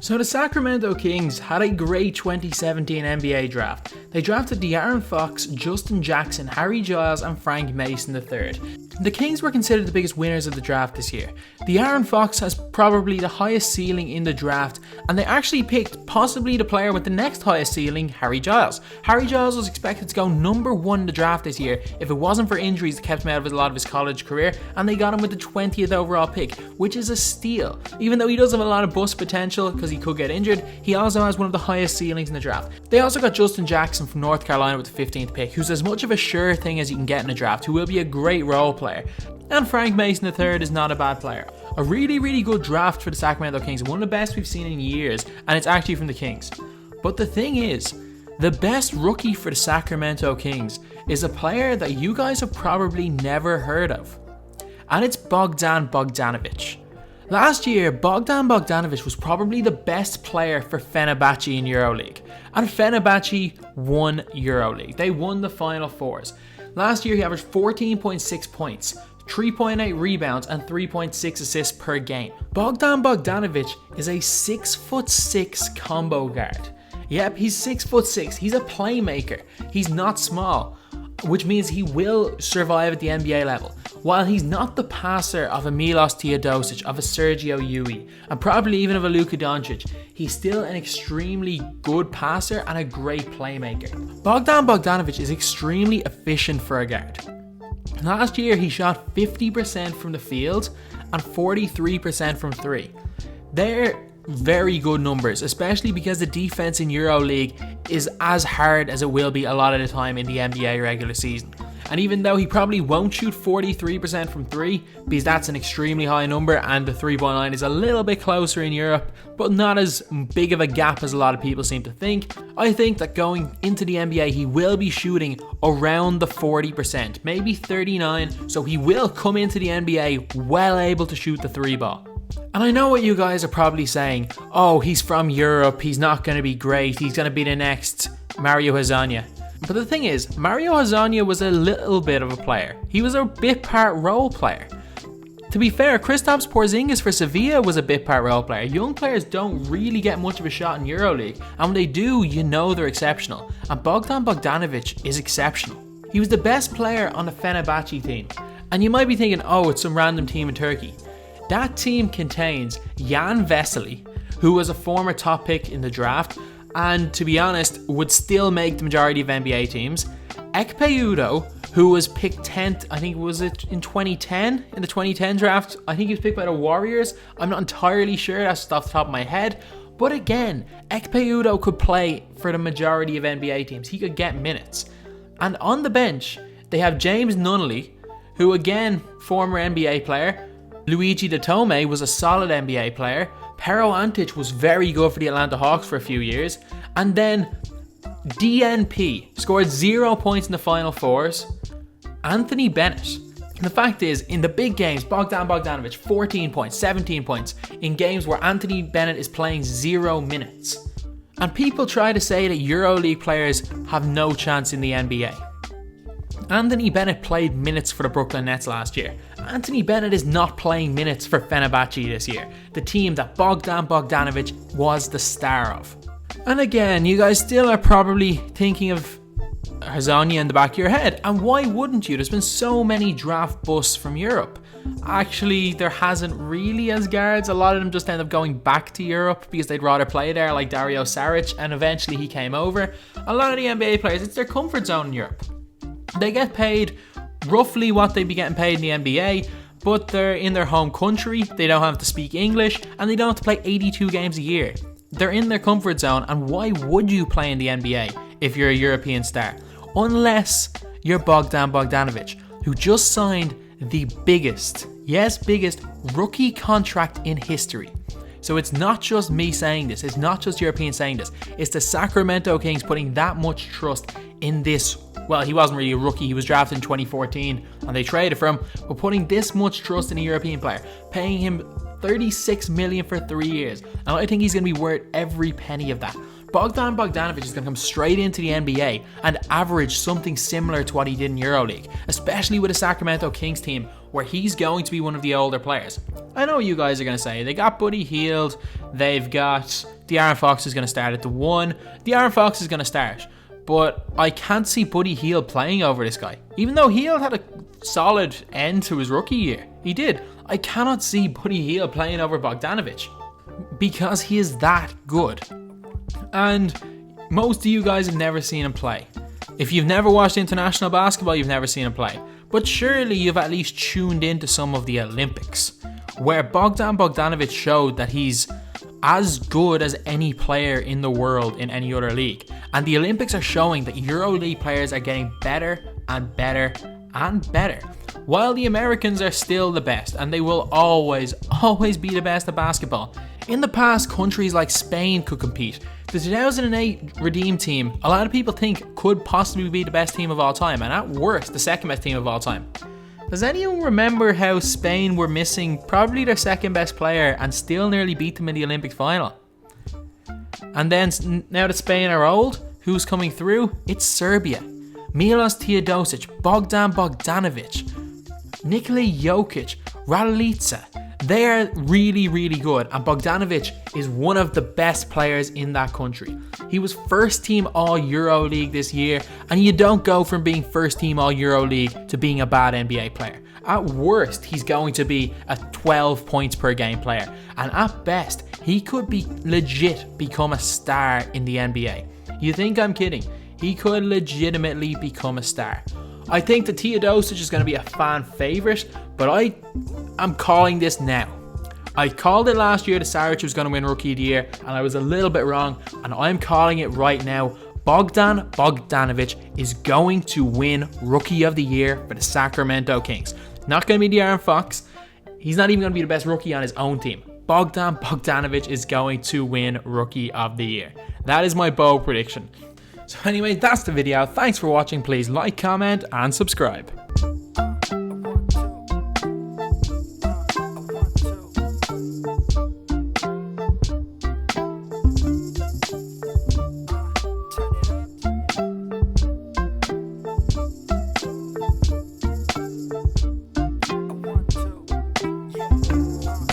So the Sacramento Kings had a great 2017 NBA draft. They drafted De'Aaron Fox, Justin Jackson, Harry Giles and Frank Mason III. The Kings were considered the biggest winners of the draft this year. De'Aaron Fox has probably the highest ceiling in the draft, and they actually picked possibly the player with the next highest ceiling, Harry Giles. Harry Giles was expected to go number 1 in the draft this year if it wasn't for injuries that kept him out of a lot of his college career, and they got him with the 20th overall pick, which is a steal. Even though he does have a lot of bust potential because he could get injured, he also has one of the highest ceilings in the draft. They also got Justin Jackson from North Carolina with the 15th pick, who's as much of a sure thing as you can get in a draft, who will be a great role player. And Frank Mason III is not a bad player. A really good draft for the Sacramento Kings, one of the best we've seen in years, and it's actually from the Kings. But the thing is, the best rookie for the Sacramento Kings is a player that you guys have probably never heard of. And it's Bogdan Bogdanovic. Last year, Bogdan Bogdanovich was probably the best player for Fenerbahce in EuroLeague. And Fenerbahce won EuroLeague. They won the Final Fours. Last year, he averaged 14.6 points, 3.8 rebounds and 3.6 assists per game. Bogdan Bogdanovic is a 6'6" combo guard. Yep, he's 6'6". He's a playmaker. He's not small, which means he will survive at the NBA level. While he's not the passer of a Milos Teodosic, of a Sergio Llull, and probably even of a Luka Doncic, he's still an extremely good passer and a great playmaker. Bogdan Bogdanovic is extremely efficient for a guard. Last year, he shot 50% from the field and 43% from 3. They're very good numbers, especially because the defense in EuroLeague is as hard as it will be a lot of the time in the NBA regular season. And even though he probably won't shoot 43% from 3, because that's an extremely high number and the 3-point line is a little bit closer in Europe, but not as big of a gap as a lot of people seem to think, I think that going into the NBA he will be shooting around the 40%, maybe 39, so he will come into the NBA well able to shoot the 3 ball. And I know what you guys are probably saying, oh, he's from Europe, he's not going to be great, he's going to be the next Mario Hezonja. But the thing is, Mario Hezonja was a little bit of a player. He was a bit part role player. To be fair, Kristaps Porzingis for Sevilla was a bit part role player. Young players don't really get much of a shot in EuroLeague, and when they do, you know they're exceptional. And Bogdan Bogdanovic is exceptional. He was the best player on the Fenerbahce team. And you might be thinking, oh, it's some random team in Turkey. That team contains Jan Vesely, who was a former top pick in the draft, and to be honest, would still make the majority of NBA teams. Ekpe Udoh, who was picked 10th, I think was it in 2010, in the 2010 draft. I think he was picked by the Warriors. I'm not entirely sure, that's off the top of my head. But again, Ekpe Udoh could play for the majority of NBA teams. He could get minutes. And on the bench, they have James Nunnally, who again, former NBA player. Luigi Datome was a solid NBA player. Pero Antic was very good for the Atlanta Hawks for a few years. And then DNP scored 0 points in the Final Fours. Anthony Bennett. And the fact is, in the big games, Bogdan Bogdanovic, 14 points, 17 points, in games where Anthony Bennett is playing 0 minutes. And people try to say that EuroLeague players have no chance in the NBA. Anthony Bennett played minutes for the Brooklyn Nets last year. Anthony Bennett is not playing minutes for Fenerbahce this year, the team that Bogdan Bogdanovic was the star of. And again, you guys still are probably thinking of Hezonja in the back of your head, and why wouldn't you? There's been so many draft busts from Europe. Actually, there hasn't really as guards. A lot of them just end up going back to Europe because they'd rather play there, like Dario Saric, and eventually he came over. A lot of the NBA players, it's their comfort zone in Europe. They get paid roughly what they'd be getting paid in the NBA, but they're in their home country, they don't have to speak English, and they don't have to play 82 games a year. They're in their comfort zone, and why would you play in the NBA if you're a European star? Unless you're Bogdan Bogdanovic, who just signed the biggest rookie contract in history. So it's not just me saying this, it's not just Europeans saying this, it's the Sacramento Kings putting that much trust in this. Well, he wasn't really a rookie, he was drafted in 2014 and they traded for him, but putting this much trust in a European player, paying him $36 million for 3 years, and I think he's going to be worth every penny of that. Bogdan Bogdanovic is going to come straight into the NBA and average something similar to what he did in EuroLeague, especially with a Sacramento Kings team where he's going to be one of the older players. I know what you guys are going to say. They got Buddy Hield. They've got De'Aaron Fox is going to start at the 1. De'Aaron Fox is going to start. But I can't see Buddy Hield playing over this guy. Even though Hield had a solid end to his rookie year. He did. I cannot see Buddy Hield playing over Bogdanovic. Because he is that good. And most of you guys have never seen him play. If you've never watched international basketball, you've never seen him play. But surely you've at least tuned into some of the Olympics, where Bogdan Bogdanovic showed that he's as good as any player in the world in any other league. And the Olympics are showing that EuroLeague players are getting better and better and better, while the Americans are still the best, and they will always be the best at basketball. In the past, countries like Spain could compete. The 2008 Redeem team, a lot of people think could possibly be the best team of all time, and at worst, the second best team of all time. Does anyone remember how Spain were missing probably their second best player and still nearly beat them in the Olympics final? And then, now that Spain are old, who's coming through? It's Serbia. Milos Teodosic, Bogdan Bogdanovic, Nikola Jokic, Raduljica. They are really, really good, and Bogdanovic is one of the best players in that country. He was first team All EuroLeague this year, and you don't go from being first team All EuroLeague to being a bad NBA player. At worst, he's going to be a 12 points per game player, and at best, he could be legit become a star in the NBA. You think I'm kidding? He could legitimately become a star. I think that Teodosic is going to be a fan favourite, but I'm calling this now. I called it last year that Saric was going to win Rookie of the Year, and I was a little bit wrong, and I'm calling it right now. Bogdan Bogdanovic is going to win Rookie of the Year for the Sacramento Kings. Not going to be De'Aaron Fox. He's not even going to be the best rookie on his own team. Bogdan Bogdanovic is going to win Rookie of the Year. That is my bold prediction. So anyway, that's the video. Thanks for watching. Please like, comment, and subscribe.